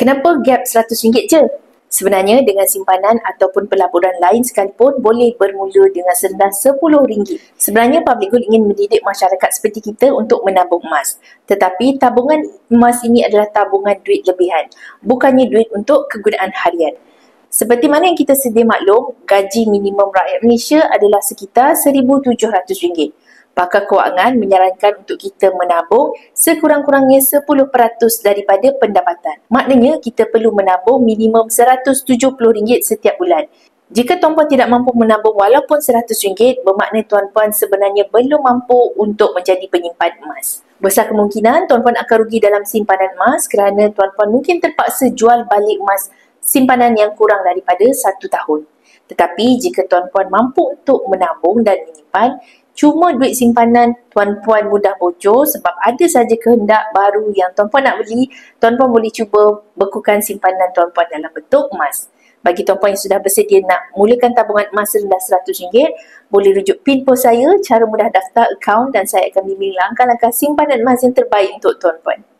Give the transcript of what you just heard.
Kenapa gap RM100 je? Sebenarnya dengan simpanan ataupun pelaburan lain sekalipun boleh bermula dengan serendah RM10. Sebenarnya Public Good ingin mendidik masyarakat seperti kita untuk menabung emas. Tetapi tabungan emas ini adalah tabungan duit lebihan, bukannya duit untuk kegunaan harian. Seperti mana yang kita sedia maklum, gaji minimum rakyat Malaysia adalah sekitar RM1,700. Pakar kewangan menyarankan untuk kita menabung sekurang-kurangnya 10% daripada pendapatan. Maknanya kita perlu menabung minimum RM170 setiap bulan. Jika tuan-puan tidak mampu menabung walaupun RM100, bermakna tuan-puan sebenarnya belum mampu untuk menjadi penyimpan emas. Besar kemungkinan tuan-puan akan rugi dalam simpanan emas kerana tuan-puan mungkin terpaksa jual balik emas simpanan yang kurang daripada 1 tahun. Tetapi jika tuan-puan mampu untuk menabung dan menyimpan, cuma duit simpanan tuan-puan mudah bocor sebab ada saja kehendak baru yang tuan-puan nak beli, tuan-puan boleh cuba bekukan simpanan tuan-puan dalam bentuk emas. Bagi tuan-puan yang sudah bersedia nak mulakan tabungan emas serendah RM100, boleh rujuk PIN pos saya, cara mudah daftar akaun dan saya akan bimbing langkah-langkah simpanan emas yang terbaik untuk tuan-puan.